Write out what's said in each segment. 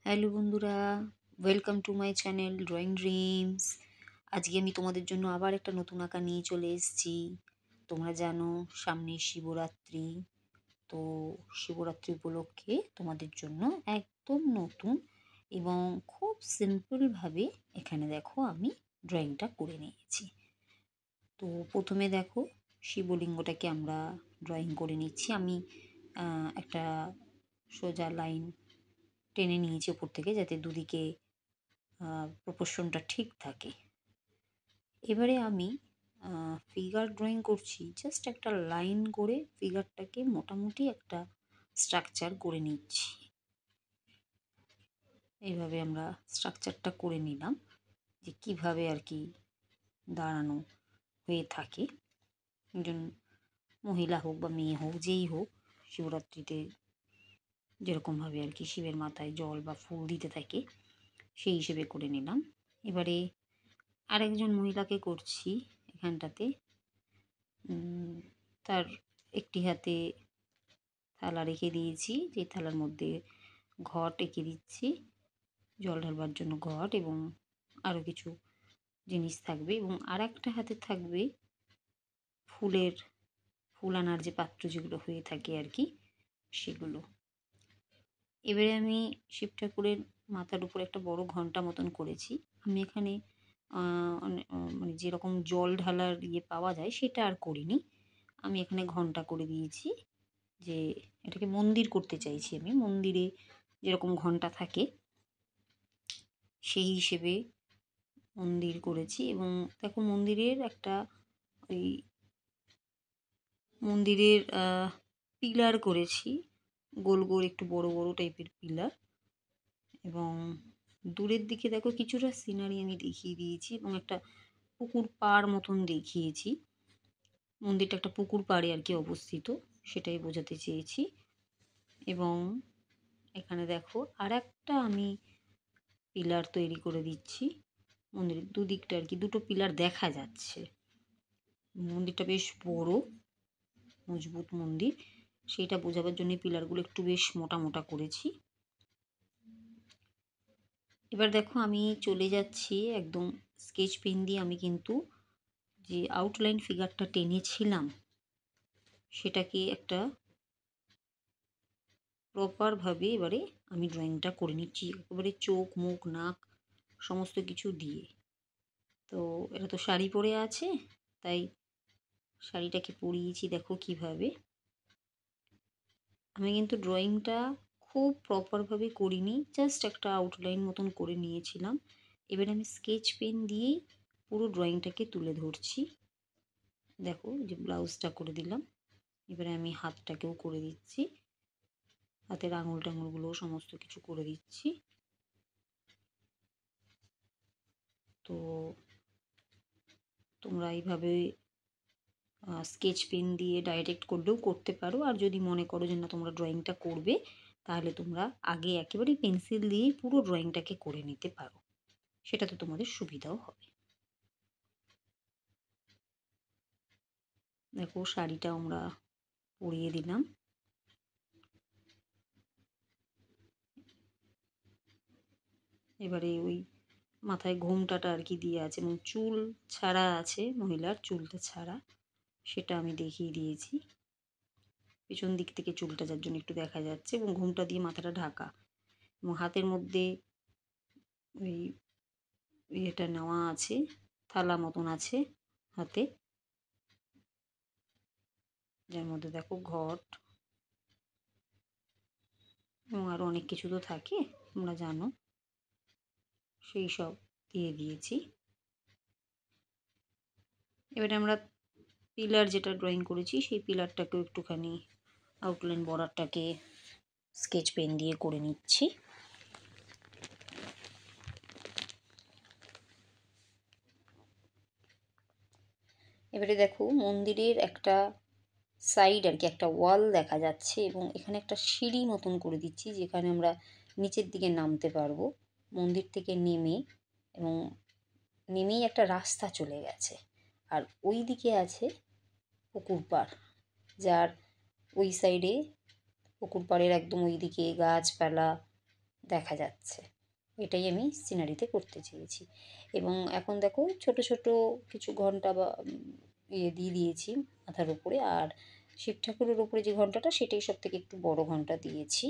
Hello বন্ধুরা, welcome to my channel drawing dreams. আজকে আমি তোমাদের জন্য আবার একটা নতুন আঁকা নিয়ে চলে এসেছি। তোমরা জানো সামনে শিবরাত্রি, তো শিবরাত্রি উপলক্ষে তোমাদের জন্য একদম নতুন এবং খুব সিম্পলভাবে এখানে দেখো আমি ড্রয়িংটা করে নিয়েছি। তো প্রথমে দেখো শিবলিঙ্গটাকে আমরা ড্রয়িং করে নিচ্ছি। আমি একটা সোজা লাইন টেনে নিয়েছি ওপর থেকে, যাতে দুদিকে প্রপোর্শনটা ঠিক থাকে। এবারে আমি ফিগার ড্রয়িং করছি, জাস্ট একটা লাইন করে ফিগারটাকে মোটামুটি একটা স্ট্রাকচার করে নিচ্ছি। এইভাবে আমরা স্ট্রাকচারটা করে নিলাম, যে কিভাবে আর কি দাঁড়ানো হয়ে থাকে। একজন মহিলা হোক বা মেয়ে হোক, যেই হোক, শিবরাত্রিতে যেরকমভাবে আর কি শিবের মাথায় জল বা ফুল দিতে থাকে, সেই হিসেবে করে নিলাম। এবারে আরেকজন মহিলাকে করছি এখানটাতে। তার একটি হাতে থালা রেখে দিয়েছি, যে থালার মধ্যে ঘট এঁকে দিচ্ছি, জল ঢালবার জন্য ঘট এবং আরও কিছু জিনিস থাকবে, এবং আর একটা হাতে থাকবে ফুল আনার যে পাত্র যেগুলো হয়ে থাকে আর কি, সেগুলো। এবারে আমি শিব ঠাকুরের মাথার উপর একটা বড় ঘন্টা মতন করেছি। আমি এখানে মানে যেরকম জল ঢালার পাওয়া যায় সেটা আর করিনি। আমি এখানে ঘন্টা করে দিয়েছি, যে এটাকে মন্দির করতে চাইছি আমি। মন্দিরে যেরকম ঘন্টা থাকে সেই হিসেবে মন্দির করেছি। এবং দেখো মন্দিরের একটা ওই মন্দিরের পিলার করেছি, গোল গোল একটু বড় বড় টাইপের পিলার। এবং দূরের দিকে দেখো কিছুটা সিনারি আমি দেখিয়ে দিয়েছি, এবং একটা পুকুর পাড় মতন দেখিয়েছি। মন্দিরটা একটা পুকুর পাড়ে আর কি অবস্থিত, সেটাই বোঝাতে চেয়েছি। এবং এখানে দেখো আর একটা আমি পিলার তৈরি করে দিচ্ছি মন্দিরের দুদিকটা আর কি, দুটো পিলার দেখা যাচ্ছে। মন্দিরটা বেশ বড়, মজবুত মন্দির, সেইটা বোঝাবার জন্য পিলারগুলো একটু বেশ মোটা মোটা করেছি। এবার দেখো আমি চলে যাচ্ছি একদম স্কেচ পেন দিয়ে। আমি কিন্তু যে আউটলাইন ফিগারটা টেনেছিলাম সেটাকে একটা প্রপারভাবে এবারে আমি ড্রয়িংটা করে নিচ্ছি, একেবারে চোখ মুখ নাক সমস্ত কিছু দিয়ে। তো এটা তো শাড়ি পরে আছে, তাই শাড়িটাকে পরিয়েছি দেখো কিভাবে। আমি কিন্তু ড্রয়িংটা খুব প্রপারভাবে করিনি, জাস্ট একটা আউটলাইন মতন করে নিয়েছিলাম। এবার আমি স্কেচ পেন দিয়েই পুরো ড্রয়িংটাকে তুলে ধরছি। দেখো যে ব্লাউজটা করে দিলাম, এবারে আমি হাতটাকেও করে দিচ্ছি, হাতের আঙুল টাঙুলগুলো সমস্ত কিছু করে দিচ্ছি। তো তোমরা এইভাবে স্কেচ পেন দিয়ে ডাইরেক্ট করলেও করতে পারো। আর যদি মনে করো যে না তোমরা ড্রয়িংটা করবে, তাহলে তোমরা আগে একেবারেই পেন্সিল দিয়েই পুরো ড্রয়িংটাকে করে নিতে পারো, সেটা তো তোমাদের সুবিধাও হবে। দেখো শাড়িটা আমরা পরিয়ে দিলাম। এবারে ওই মাথায় ঘোমটাটা আর কি দিয়ে আছে, এবং চুল ছাড়া আছে, মহিলার চুলটা ছাড়া, সেটা আমি দেখিয়ে দিয়েছি। পেছন দিক থেকে চুলটা যার জন্য একটু দেখা যাচ্ছে, এবং ঘোমটা দিয়ে মাথাটা ঢাকা। এবং হাতের মধ্যে ওই ইয়েটা নেওয়া আছে, থালা মতন আছে হাতে, যার মধ্যে দেখো ঘট এবং আরও অনেক কিছু তো থাকে তোমরা জানো, সেই সব দিয়ে দিয়েছি। এবারে আমরা পিলার যেটা ড্রয়িং করেছি সেই পিলারটাকেও একটুখানি আউটলাইন বর্ডারটাকে স্কেচ পেন দিয়ে করে নিচ্ছি। এবারে দেখো মন্দিরের একটা সাইড আর কি, একটা ওয়াল দেখা যাচ্ছে, এবং এখানে একটা সিঁড়ি মতন করে দিচ্ছি, যেখানে আমরা নিচের দিকে নামতে পারবো মন্দির থেকে নেমে। এবং নেমেই একটা রাস্তা চলে গেছে, আর ওই দিকে আছে পুকুর পাড়, যার ওই সাইডে পুকুর পাড়ের একদম ওই দিকে গাছপালা দেখা যাচ্ছে। এটাই আমি সিনারিতে করতে চেয়েছি। এবং এখন দেখো ছোট, ছোট কিছু ঘন্টা বা ইয়ে দিয়ে দিয়েছি মাথার উপরে। আর শিব ঠাকুরের উপরে যে ঘন্টাটা সেটাই সবথেকে একটু বড় ঘন্টা দিয়েছি।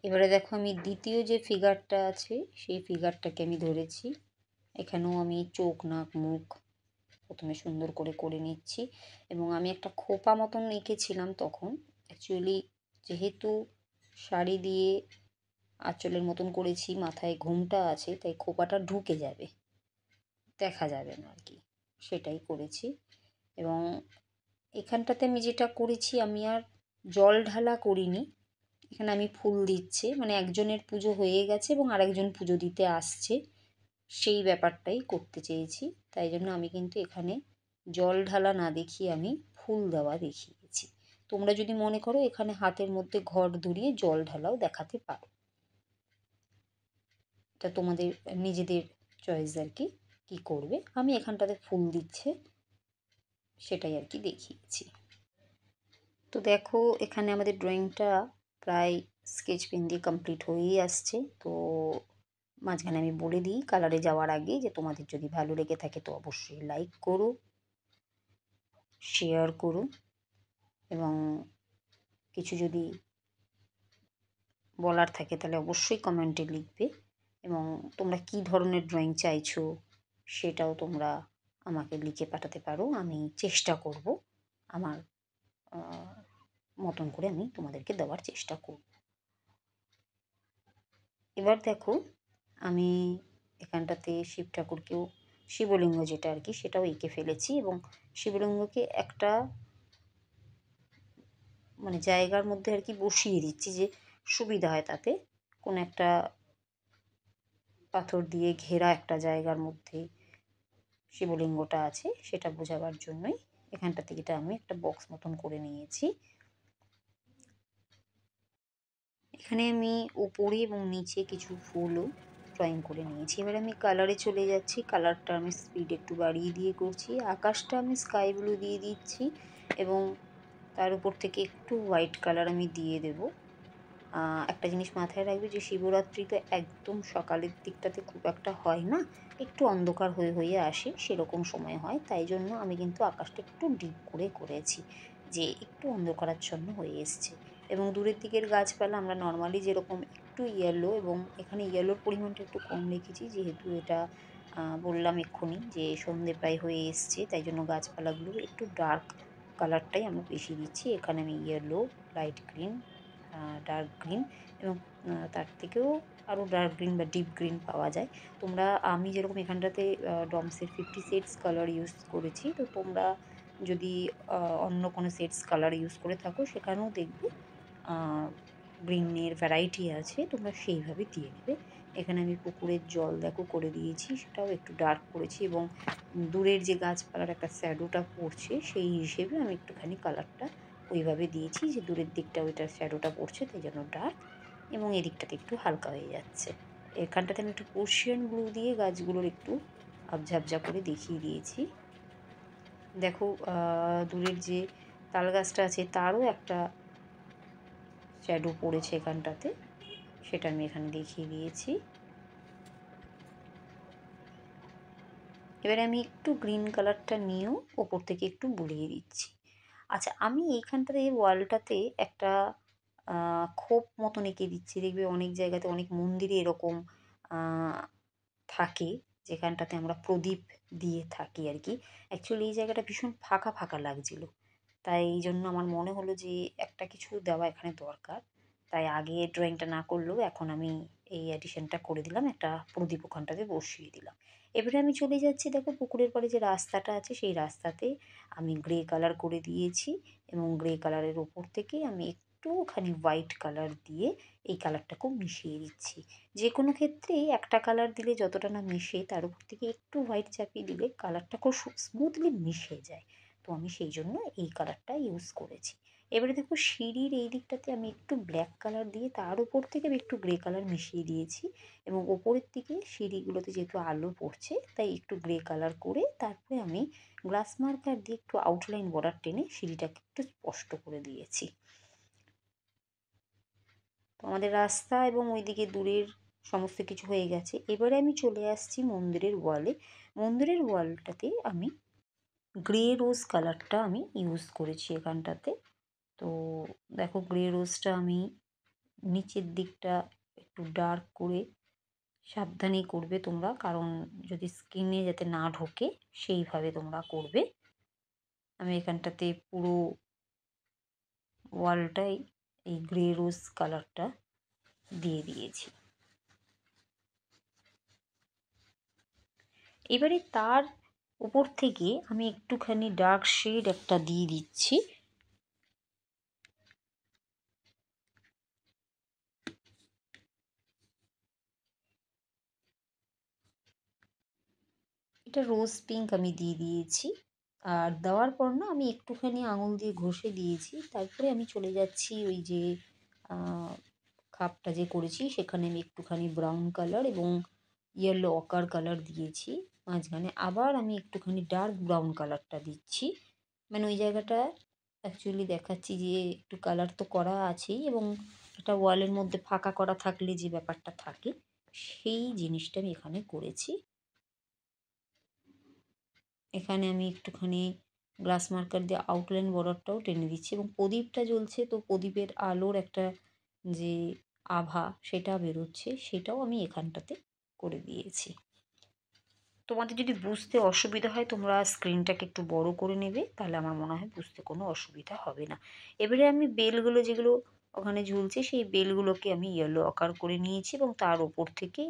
এবারে দেখো আমি দ্বিতীয় যে ফিগারটা আছে সেই ফিগারটাকে আমি ধরেছি। এখানেও আমি চোখ, নাক, মুখ প্রথমে সুন্দর করে করে নিচ্ছি। এবং আমি একটা খোঁপা মতন এঁকেছিলাম তখন। অ্যাকচুয়ালি যেহেতু শাড়ি দিয়ে আঁচলের মতন করেছি, মাথায় ঘোমটা আছে, তাই খোঁপাটা ঢুকে যাবে, দেখা যাবে না আর কি, সেটাই করেছি। এবং এখানটাতে আমি যেটা করেছি, আমি আর জল ঢালা করিনি। এখানে আমি ফুল দিচ্ছি, মানে একজনের পুজো হয়ে গেছে এবং আরেকজন পুজো দিতে আসছে, সেই ব্যাপারটাই করতে চেয়েছি। তাই জন্য আমি কিন্তু এখানে জল ঢালা না দেখিয়ে আমি ফুল দেওয়া দেখিয়েছি। তোমরা যদি মনে করো এখানে হাতের মধ্যে ঘট ধরিয়ে জল ঢালাও দেখাতে পারো, এটা তোমাদের নিজেদের চয়েস আর কি, কী করবে। আমি এখানটাতে ফুল দিচ্ছে সেটাই আর কি দেখিয়েছি। তো দেখো এখানে আমাদের ড্রয়িংটা প্রায় স্কেচ পেন দিয়ে কমপ্লিট হয়েই আসছে। তো মাঝখানে আমি বলে দিই কালারে যাওয়ার আগে যে তোমাদের যদি ভালো লেগে থাকে তো অবশ্যই লাইক করো, শেয়ার করো, এবং কিছু যদি বলার থাকে তাহলে অবশ্যই কমেন্টে লিখবে। এবং তোমরা কী ধরনের ড্রয়িং চাইছো সেটাও তোমরা আমাকে লিখে পাঠাতে পারো। আমি চেষ্টা করব আমার মতন করে আমি তোমাদেরকে দেওয়ার চেষ্টা করব। এবার দেখো আমি এখানটাতে শিব ঠাকুরকেও, শিবলিঙ্গ যেটা আর কি সেটাও এঁকে ফেলেছি। এবং শিবলিঙ্গকে একটা মানে জায়গার মধ্যে আর কি বসিয়ে দিচ্ছি, যে সুবিধা হয় তাতে। কোনো একটা পাথর দিয়ে ঘেরা একটা জায়গার মধ্যে শিবলিঙ্গটা আছে সেটা বোঝাবার জন্যই এখানটা থেকে এটা আমি একটা বক্স মতন করে নিয়েছি। এখানে আমি উপরে এবং নিচে কিছু ফুলও ড্রয়িং করে নিয়েছি। এবার আমি কালারে চলে যাচ্ছি। কালারটা আমি স্পিড একটু বাড়িয়ে দিয়ে করছি। আকাশটা আমি স্কাই ব্লু দিয়ে দিচ্ছি এবং তার উপর থেকে একটু হোয়াইট কালার আমি দিয়ে দেবো। একটা জিনিস মাথায় রাখবে যে শিবরাত্রিতে একদম সকালের দিকটাতে খুব একটা হয় না, একটু অন্ধকার হয়ে হয়ে আসে, সেরকম সময় হয়। তাই জন্য আমি কিন্তু আকাশটা একটু ডিপ করে করেছি, যে একটু অন্ধকারাচ্ছন্ন হয়ে এসছে। এবং দূরের দিকের গাছপালা আমরা নর্মালি যেরকম একটু ইয়েলো, এবং এখানে ইয়েলোর পরিমাণটা একটু কম রেখেছি যেহেতু এটা বললাম এক্ষুনি যে সন্ধে প্রায় হয়ে এসছে, তাই জন্য গাছপালাগুলোর একটু ডার্ক কালারটাই আমরা বেশি দিচ্ছি। এখানে আমি yellow, light green, dark green এবং তার থেকেও আরও ডার্ক গ্রিন বা ডিপ গ্রিন পাওয়া যায়। তোমরা, আমি যেরকম এখানটাতে ডমসের 50 শেডস কালার ইউজ করেছি, তো তোমরা যদি অন্য কোনো শেডস কালার ইউজ করে থাকো সেখানেও দেখবে গ্রিনের ভ্যারাইটি আছে, তোমরা সেইভাবে দিয়ে নেবে। এখানে আমি পুকুরের জল দেখো করে দিয়েছি, সেটাও একটু ডার্ক করেছি। এবং দূরের যে গাছপালার একটা শ্যাডোটা পড়ছে সেই হিসেবে আমি একটুখানি কালারটা ওইভাবে দিয়েছি, যে দূরের দিকটা ওইটার শ্যাডোটা পড়ছে তাই জন্য ডার্ক, এবং এদিকটাতে একটু হালকা হয়ে যাচ্ছে। এখানটাতে আমি একটু পার্সিয়ান ব্লু দিয়ে গাছগুলোর একটু আবঝা আবঝা করে দেখিয়ে দিয়েছি। দেখো দূরের যে তাল গাছটা আছে তারও একটা শ্যাডো পড়েছে এখানটাতে, সেটা আমি এখানে দেখিয়ে দিয়েছি। এবারে আমি একটু গ্রিন কালারটা নিয়েও ওপর থেকে একটু বুলিয়ে দিচ্ছি। আচ্ছা, আমি এইখানটাতে ওয়ালটাতে একটা খোপ মতন এঁকে দিচ্ছি। দেখবে অনেক জায়গাতে অনেক মন্দিরে এরকম থাকে, যেখানটাতে আমরা প্রদীপ দিয়ে থাকি আর কি। অ্যাকচুয়ালি এই জায়গাটা ভীষণ ফাঁকা ফাঁকা লাগছিল, তাই এই জন্য আমার মনে হলো যে একটা কিছু দেওয়া এখানে দরকার। তাই আগে ড্রয়িংটা না করলেও এখন আমি এই অ্যাডিশনটা করে দিলাম, একটা প্রদীপ ওখানটাতে বসিয়ে দিলাম। এবারে আমি চলে যাচ্ছি, দেখো পুকুরের পাড়ে যে রাস্তাটা আছে সেই রাস্তাতে আমি গ্রে কালার করে দিয়েছি, এবং গ্রে কালারের ওপর থেকে আমি একটুখানি হোয়াইট কালার দিয়ে এই কালারটাকেও মিশিয়ে দিচ্ছি। যে কোনো ক্ষেত্রেই একটা কালার দিলে যতটা না মিশে, তার উপর থেকে একটু হোয়াইট চাপিয়ে দিলে কালারটা খুব স্মুথলি মিশে যায়। তো আমি সেই জন্য এই কালারটা ইউজ করেছি। এবারে দেখো সিঁড়ির এই দিকটাতে আমি একটু ব্ল্যাক কালার দিয়ে তার উপর থেকে আমি একটু গ্রে কালার মিশিয়ে দিয়েছি, এবং ওপরের দিকে সিঁড়িগুলোতে যেহেতু আলো পড়ছে তাই একটু গ্রে কালার করে তারপরে আমি গ্লাস মার্কার দিয়ে একটু আউটলাইন বর্ডার টেনে সিঁড়িটাকে একটু স্পষ্ট করে দিয়েছি। তো আমাদের রাস্তা এবং ওইদিকে দূরের সমস্ত কিছু হয়ে গেছে। এবারে আমি চলে আসছি মন্দিরের ওয়ালে। মন্দিরের ওয়ালটাতে আমি গ্রে রোজ কালারটা আমি ইউজ করেছি এখানটাতে। তো দেখো গ্রে রোজটা আমি নিচের দিকটা একটু ডার্ক করে, সাবধানেই করবে তোমরা, কারণ যদি স্কিনে যাতে না ঢোকে সেইভাবে তোমরা করবে। আমি এখানটাতে পুরো ওয়ালটাই এই গ্রে রোজ কালারটা দিয়ে দিয়েছি। এবারে তার উপর থেকে আমি একটুখানি ডার্ক শেড একটা দিয়ে দিচ্ছি। এটা রোজ পিঙ্ক আমি দিয়ে দিয়েছি। আর দেওয়ার পর না আমি একটুখানি আঙুল দিয়ে ঘষে দিয়েছি। তারপরে আমি চলে যাচ্ছি ওই যে খাপটা যে করেছি সেখানে আমি একটুখানি ব্রাউন কালার এবং ইয়েলো অকার কালার দিয়েছি। মাঝখানে আবার আমি একটুখানি ডার্ক ব্রাউন কালারটা দিচ্ছি। মানে ওই জায়গাটা অ্যাকচুয়ালি দেখাচ্ছি যে একটু কালার তো করা আছেই, এবং একটা ওয়ালের মধ্যে ফাঁকা করা থাকলে যে ব্যাপারটা থাকে সেই জিনিসটা আমি এখানে করেছি। এখানে আমি একটুখানি গ্লাস মার্কার দিয়ে আউটলাইন বর্ডারটাও টেনে দিচ্ছি, এবং প্রদীপটা জ্বলছে তো প্রদীপের আলোর একটা যে আভা সেটা বেরোচ্ছে সেটাও আমি এখানটাতে করে দিয়েছি। তোমাদের যদি বুঝতে অসুবিধা হয় তোমরা স্ক্রিনটাকে একটু বড় করে নেবে, তাহলে আমার মনে হয় বুঝতে কোনো অসুবিধা হবে না। এবারে আমি বেলগুলো যেগুলো ওখানে ঝুলছে সেই বেলগুলোকে আমি ইয়েলো আকার করে নিয়েছি, এবং তার ওপর থেকে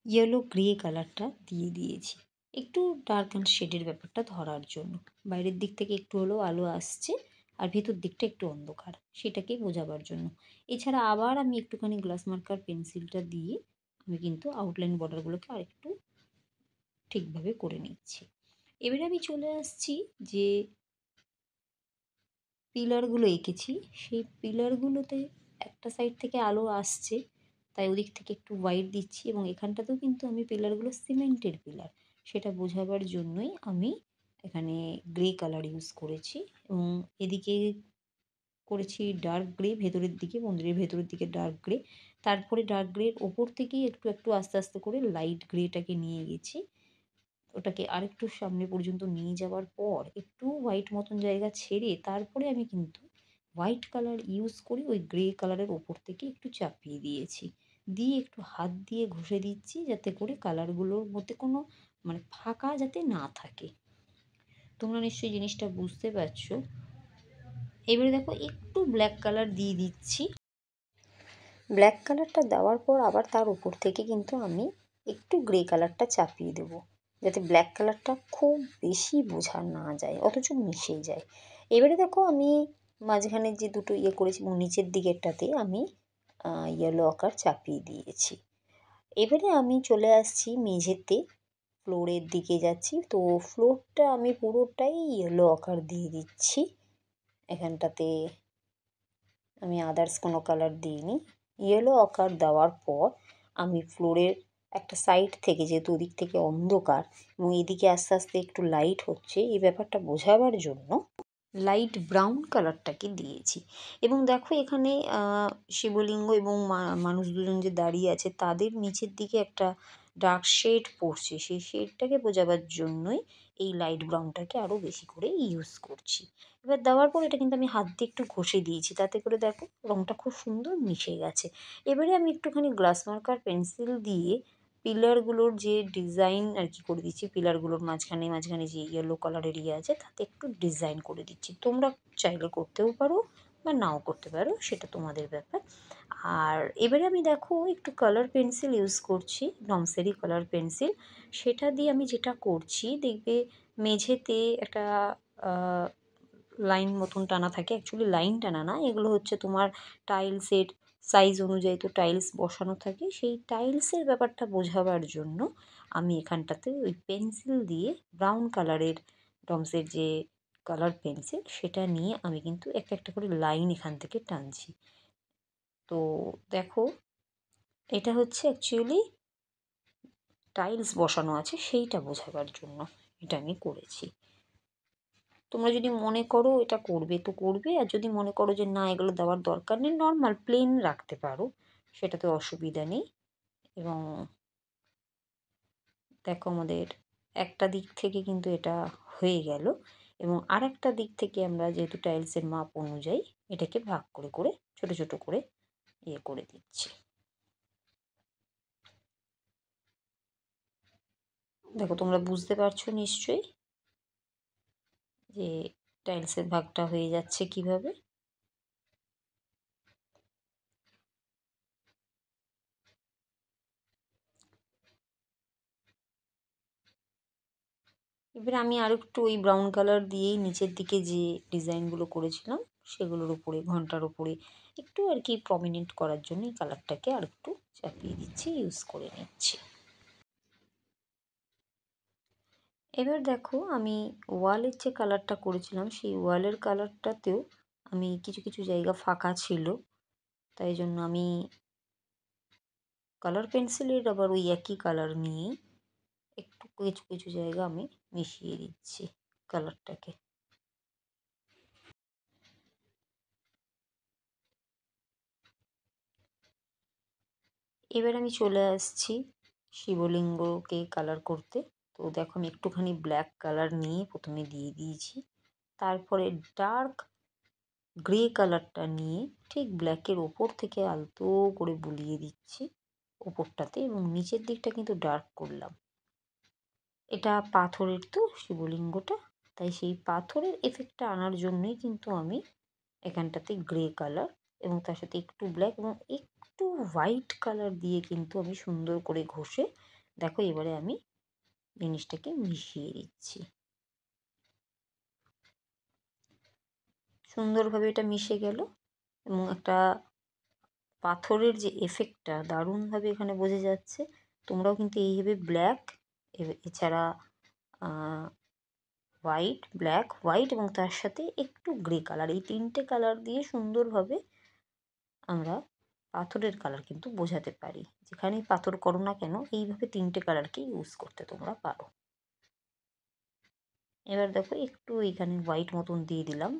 ইয়েলো গ্রে কালারটা দিয়ে দিয়েছি একটু ডার্ক অ্যান্ড শেডের ব্যাপারটা ধরার জন্য। বাইরের দিক থেকে একটু হলেও আলো আসছে আর ভেতর দিকটা একটু অন্ধকার, সেটাকে বোঝাবার জন্য। এছাড়া আবার আমি একটুখানি গ্লাস মার্কার পেন্সিলটা দিয়ে আমি কিন্তু আউটলাইন বর্ডারগুলোকে আরেকটু ঠিকভাবে করে নিচ্ছি। এবারে আমি চলে আসছি যে পিলারগুলো এঁকেছি সেই পিলারগুলোতে একটা সাইড থেকে আলো আসছে, তাই ওদিক থেকে একটু হোয়াইট দিচ্ছি, এবং এখানটাতেও কিন্তু আমি পিলারগুলো সিমেন্টের পিলার সেটা বোঝাবার জন্যই আমি এখানে গ্রে কালার ইউজ করেছি, এবং এদিকে করেছি ডার্ক গ্রে ভেতরের দিকে, মন্দিরের ভেতরের দিকে ডার্ক গ্রে, তারপরে ডার্ক গ্রের ওপর থেকেই একটু একটু আস্তে আস্তে করে লাইট গ্রেটাকে নিয়ে গেছি। ওটাকে আরেকটু সামনে পর্যন্ত নিয়ে যাওয়ার পর একটু হোয়াইট মতন জায়গা ছেড়ে তারপরে আমি কিন্তু হোয়াইট কালার ইউজ করে ওই গ্রে কালারের ওপর থেকে একটু চাপিয়ে দিয়েছি, দিয়ে একটু হাত দিয়ে ঘষে দিচ্ছি যাতে করে কালারগুলোর মধ্যে কোনো মানে ফাঁকা যাতে না থাকে। তোমরা নিশ্চয়ই জিনিসটা বুঝতে পারছো। এবারে দেখো একটু ব্ল্যাক কালার দিয়ে দিচ্ছি। ব্ল্যাক কালারটা দেওয়ার পর আবার তার উপর থেকে কিন্তু আমি একটু গ্রে কালারটা চাপিয়ে দেবো, যাতে ব্ল্যাক কালারটা খুব বেশি বোঝা না যায় অথচ মিশে যায়। এবারে দেখো আমি মাঝখানে যে দুটো ইয়ে করেছি এবং নিচের দিকেরটাতে আমি ইয়েলো আকার চাপিয়ে দিয়েছি। এবারে আমি চলে আসছি মেঝেতে, ফ্লোরের দিকে যাচ্ছি। তো ফ্লোরটা আমি পুরোটাই ইয়েলো আকার দিয়ে দিচ্ছি। এখানটাতে আমি আদার্স কোনো কালার দিইনি। ইয়েলো আকার দেওয়ার পর আমি ফ্লোরের একটা সাইড থেকে, যেহেতু ওদিক থেকে অন্ধকার এবং এদিকে আস্তে আস্তে একটু লাইট হচ্ছে, এই ব্যাপারটা বোঝাবার জন্য লাইট ব্রাউন কালারটাকে দিয়েছি। এবং দেখো এখানে শিবলিঙ্গ এবং মানুষ দুজন যে দাঁড়িয়ে আছে তাদের নিচের দিকে একটা ডার্ক শেড পড়ছে, সেই শেডটাকে বোঝাবার জন্যই এই লাইট ব্রাউনটাকে আরও বেশি করে ইউজ করছি। এবার দেওয়ার পর এটা কিন্তু আমি হাত দিয়ে একটু ঘষে দিয়েছি, তাতে করে দেখো রঙটা খুব সুন্দর মিশে গেছে। এবারে আমি একটুখানি গ্লাস মার্কার পেন্সিল দিয়ে পিলারগুলোর যে ডিজাইন আর কি করে দিচ্ছি, পিলারগুলোর মাঝখানে মাঝখানে যে ইয়েলো কালারের ইয়ে আছে তাতে একটু ডিজাইন করে দিচ্ছি। তোমরা চাইলে করতেও পারো বা নাও করতে পারো, সেটা তোমাদের ব্যাপার। আর এবারে আমি দেখো একটু কালার পেন্সিল ইউজ করছি, ডমসেরি কালার পেন্সিল। সেটা দিয়ে আমি যেটা করছি দেখবে মেঝেতে একটা লাইন মতন টানা থাকে, অ্যাকচুয়ালি লাইন টানা না, এগুলো হচ্ছে তোমার টাইলসের সাইজ অনুযায়ী তো টাইলস বসানো থাকে, সেই টাইলসের ব্যাপারটা বোঝাবার জন্য আমি এখানটাতে ওই পেন্সিল দিয়ে ব্রাউন কালারের ডমসের যে কালার পেন্সিল, সেটা নিয়ে আমি কিন্তু একটা একটা করে লাইন এখান থেকে টানছি। তো দেখো, এটা হচ্ছে অ্যাকচুয়ালি টাইলস বসানো আছে সেইটা বোঝাবার জন্য এটা আমি করেছি। তোমরা যদি মনে করো এটা করবে তো করবে, আর যদি মনে করো যে না এগুলো দেওয়ার দরকার নেই, নর্মাল প্লেন রাখতে পারো, সেটাতে অসুবিধা নেই। এবং দেখো আমাদের একটা দিক থেকে কিন্তু এটা হয়ে গেল, এবং আরেকটা দিক থেকে আমরা যেহেতু টাইলসের মাপ অনুযায়ী এটাকে ভাগ করে করে ছোট ছোট করে ইয়ে করে দিচ্ছি। দেখো তোমরা বুঝতে পারছো নিশ্চয়ই যে টাইলসের ভাগটা হয়ে যাচ্ছে কিভাবে। এবার আমি আর একটু ওই ব্রাউন কালার দিয়েই নিচের দিকে যে ডিজাইনগুলো করেছিলাম সেগুলোর উপরে, ঘন্টার উপরে একটু আর কি প্রমিনেন্ট করার জন্য এই কালারটাকে আর একটু চাপিয়ে দিচ্ছি, ইউজ করে নিচ্ছি। এবার দেখো আমি ওয়ালের যে কালারটা করেছিলাম সেই ওয়ালের কালারটাতেও আমি কিছু কিছু জায়গা ফাঁকা ছিল, তাই জন্য আমি কালার পেন্সিলের আবার ওই একই কালার নিয়ে একটু কিছু কিছু জায়গা আমি মিশিয়ে দিচ্ছি কালারটাকে। এবার আমি চলে আসছি শিবলিঙ্গকে কালার করতে। তো দেখো আমি একটুখানি ব্ল্যাক কালার নিয়ে প্রথমে দিয়ে দিয়েছি, তারপরে ডার্ক গ্রে কালারটা নিয়ে ঠিক ব্ল্যাকের ওপর থেকে আলতো করে বুলিয়ে দিচ্ছি ওপরটাতে, এবং নিচের দিকটা কিন্তু ডার্ক করলাম। এটা পাথরের তো শিবলিঙ্গটা, তাই সেই পাথরের এফেক্টটা আনার জন্যই কিন্তু আমি এখানটাতে গ্রে কালার এবং তার সাথে একটু ব্ল্যাক এবং একটু হোয়াইট কালার দিয়ে কিন্তু আমি সুন্দর করে ঘষে, দেখো এবারে আমি জিনিসটাকে মিশিয়ে দিচ্ছি। সুন্দরভাবে এটা মিশে গেল এবং একটা পাথরের যে এফেক্টটা দারুণভাবে এখানে বোঝা যাচ্ছে। তোমরাও কিন্তু এইভাবে ব্ল্যাক, এছাড়া হোয়াইট, ব্ল্যাক, হোয়াইট এবং তার সাথে একটু গ্রে কালার, এই তিনটে কালার দিয়ে সুন্দরভাবে আমরা পাথরের কালার কিন্তু বোঝাতে পারি। যেখানেই পাথর করো না কেন এইভাবে তিনটে কালারকে ইউজ করতে তোমরা পারো। এবার দেখো একটু এখানে হোয়াইট মতন দিয়ে দিলাম,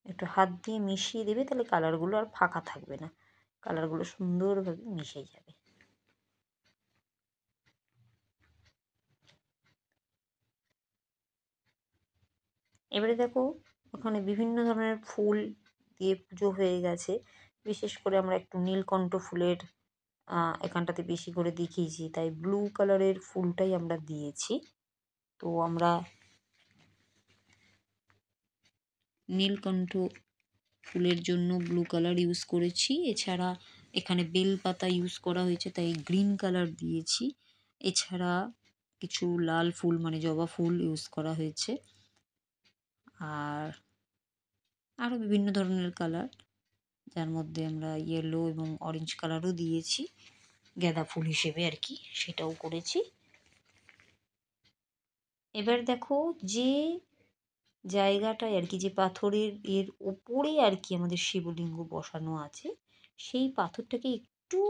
একটু হাত দিয়ে মিশিয়ে দেবে, তাহলে কালারগুলো আর ফাঁকা থাকবে না, কালারগুলো সুন্দরভাবে মিশে যাবে। এবারে দেখো ওখানে বিভিন্ন ধরনের ফুল দিয়ে পুজো হয়ে গেছে। বিশেষ করে আমরা একটু নীলকণ্ঠ ফুলের এখানটাতে বেশি করে দেখিয়েছি, তাই ব্লু কালারের ফুলটাই আমরা দিয়েছি। তো আমরা নীলকণ্ঠ ফুলের জন্য ব্লু কালার ইউজ করেছি, এছাড়া এখানে বেলপাতা ইউজ করা হয়েছে তাই গ্রিন কালার দিয়েছি, এছাড়া কিছু লাল ফুল মানে জবা ফুল ইউজ করা হয়েছে, আর আরও বিভিন্ন ধরনের কালার, যার মধ্যে আমরা ইয়েলো এবং অরেঞ্জ কালারও দিয়েছি গাঁদা ফুল হিসেবে আর কি, সেটাও করেছি। এবার দেখো যে জায়গাটায় আর কি, যে পাথরের এর ওপরে আর কি আমাদের শিবলিঙ্গ বসানো আছে, সেই পাথরটাকে একটু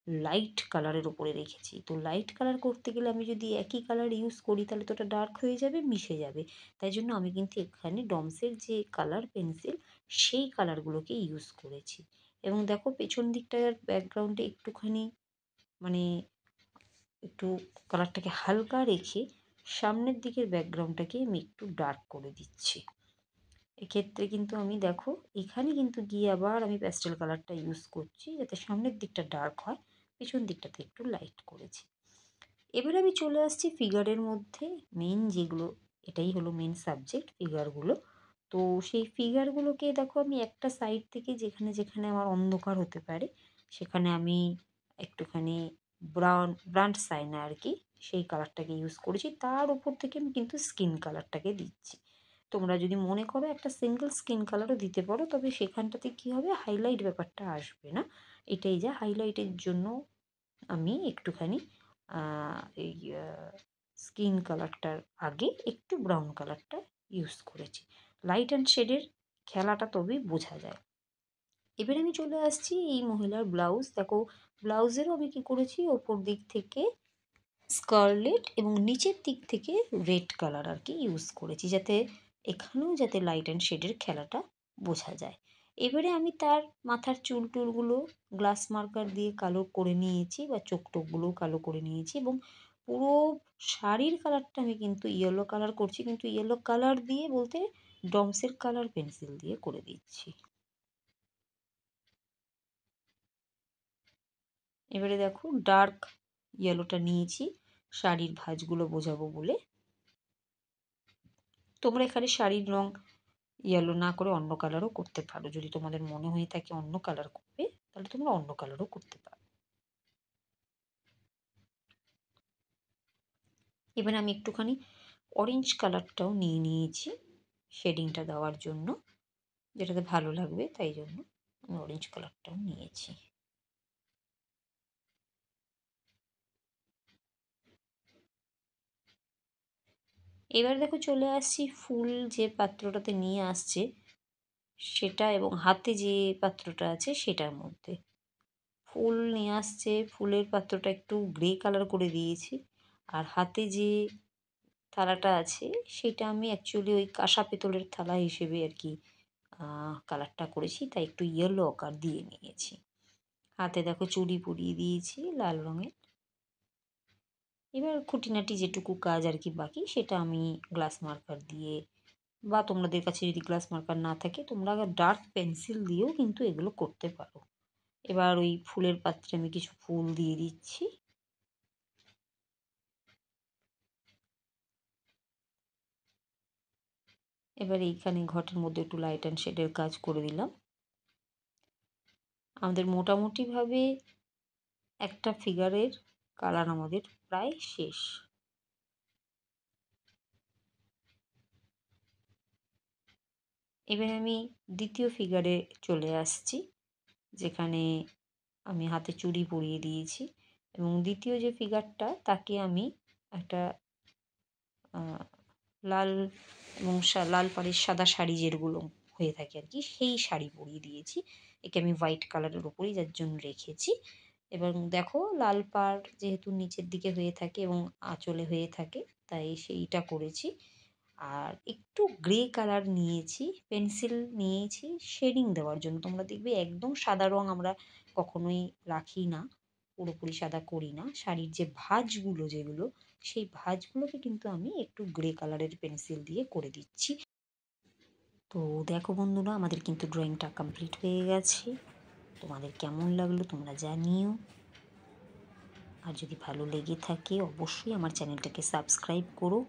লাইট কালারের ওপরে রেখেছি। তো লাইট কালার করতে গেলে আমি যদি একই কালার ইউজ করি তাহলে তো ওটা ডার্ক হয়ে যাবে, মিশে যাবে। তাই জন্য আমি কিন্তু এখানে ডমসের যে কালার পেন্সিল সেই কালারগুলোকে ইউজ করেছি। এবং দেখো পেছন দিকটার ব্যাকগ্রাউন্ডে একটুখানি মানে একটু কালারটাকে হালকা রেখে সামনের দিকের ব্যাকগ্রাউন্ডটাকে আমি একটু ডার্ক করে দিচ্ছি। এক্ষেত্রে কিন্তু আমি দেখো এখানে কিন্তু গিয়ে আবার আমি প্যাস্টেল কালারটা ইউজ করছি যাতে সামনের দিকটা ডার্ক হয়, পিছন দিকটাতে একটু লাইট করেছি। এবার আমি চলে আসছি ফিগারের মধ্যে, মেন যেগুলো, এটাই হলো মেন সাবজেক্ট ফিগারগুলো। তো সেই ফিগারগুলোকে দেখো আমি একটা সাইড থেকে যেখানে যেখানে আমার অন্ধকার হতে পারে সেখানে আমি একটুখানি ব্রান্ড সাইনা আর কি সেই কালারটাকে ইউজ করেছি, তার উপর থেকে আমি কিন্তু স্কিন কালারটাকে দিচ্ছি। তোমরা যদি মনে করো একটা সিঙ্গেল স্কিন কালারও দিতে পারো, তবে সেখানটাতে কী হবে হাইলাইট ব্যাপারটা আসবে না। এটাই যা হাইলাইটের জন্য আমি একটুখানি এই স্কিন কালারটার আগে একটু ব্রাউন কালারটা ইউজ করেছি। লাইট অ্যান্ড শেডের খেলাটা তবেই বোঝা যায়। এবার আমি চলে আসছি এই মহিলার ব্লাউজ। দেখো ব্লাউজেরও আমি কী করেছি, ওপর দিক থেকে স্কারলেট এবং নিচের দিক থেকে রেড কালার আর কি ইউজ করেছি, যাতে এখানেও যাতে লাইট অ্যান্ড শেডের খেলাটা বোঝা যায়। এবারে আমি তার মাথার চুল টুলগুলো গ্লাস মার্কার দিয়ে কালো করে নিয়েছি, বা চোখ টোকগুলোও কালো করে নিয়েছি, এবং পুরো শাড়ির কালারটা আমি কিন্তু ইয়েলো কালার করছি, কিন্তু ইয়েলো কালার দিয়ে বলতে ডমসের কালার পেন্সিল দিয়ে করে দিচ্ছি। এবারে দেখো ডার্ক ইয়েলোটা নিয়েছি শাড়ির ভাঁজগুলো বোঝাবো বলে। তোমরা এখানে শাড়ির রং ইয়েলো না করে অন্য কালারও করতে পারো, যদি তোমাদের মনে হয়ে থাকে অন্য কালার করবে তাহলে তোমরা অন্য কালারও করতে পারো। এবার আমি একটুখানি অরেঞ্জ কালারটাও নিয়ে নিয়েছি শেডিংটা দেওয়ার জন্য, যেটাতে ভালো লাগবে, তাই জন্য আমি অরেঞ্জ কালারটাও নিয়েছি। এবার দেখো চলে আসছি ফুল যে পাত্রটাতে নিয়ে আসছে সেটা, এবং হাতে যে পাত্রটা আছে সেটার মধ্যে ফুল নিয়ে আসছে। ফুলের পাত্রটা একটু গ্রে কালার করে দিয়েছি, আর হাতে যে থালাটা আছে সেটা আমি অ্যাকচুয়ালি ওই কাঁসা পেতলের থালা হিসেবে আর কি কালারটা করেছি, তাই একটু ইয়েলো আকার দিয়ে নিয়েছি। হাতে দেখো চুড়ি পরিয়ে দিয়েছি লাল রঙের। এবার খুঁটিনাটি যেটুকু কাজ আর কি বাকি সেটা আমি গ্লাস মার্কার দিয়ে, বা তোমাদের কাছে যদি গ্লাস মার্কার না থাকে তোমরা ডার্ক পেন্সিল দিয়েও কিন্তু এগুলো করতে পারো। এবার ওই ফুলের পাত্রে আমি কিছু ফুল দিয়ে দিচ্ছি। এবার এইখানে ঘটের মধ্যে একটু লাইট অ্যান্ড শেডের কাজ করে দিলাম। আমাদের মোটামুটিভাবে একটা ফিগারের কালার আমাদের প্রায় শেষ। এবার আমি দ্বিতীয় ফিগারে চলে আসছি, যেখানে আমি হাতে চুড়ি পরিয়ে দিয়েছি, এবং দ্বিতীয় যে ফিগারটা তাকে আমি একটা লাল এবং লাল পাড়ের সাদা শাড়ি যেগুলো হয়ে থাকে আর কি, সেই শাড়ি পরিয়ে দিয়েছি। একে আমি হোয়াইট কালারের ওপরেই যার জন্য রেখেছি। এবং দেখো লাল পাড় যেহেতু নিচের দিকে হয়ে থাকে এবং আঁচলে হয়ে থাকে, তাই সেইটা করেছি। আর একটু গ্রে কালার নিয়েছি, পেন্সিল নিয়েছি শেডিং দেওয়ার জন্য। তোমরা দেখবে একদম সাদা রং আমরা কখনোই রাখি না, পুরোপুরি সাদা করি না। শাড়ির যে ভাঁজগুলো যেগুলো, সেই ভাঁজগুলোকে কিন্তু আমি একটু গ্রে কালারের পেন্সিল দিয়ে করে দিচ্ছি। তো দেখো বন্ধুরা, আমাদের কিন্তু ড্রয়িংটা কমপ্লিট হয়ে গেছে। তোমাদের কেমন লাগলো তোমরা জানিও। আর যদি ভালো লেগে থাকে অবশ্যই আমার চ্যানেলটাকে সাবস্ক্রাইব করো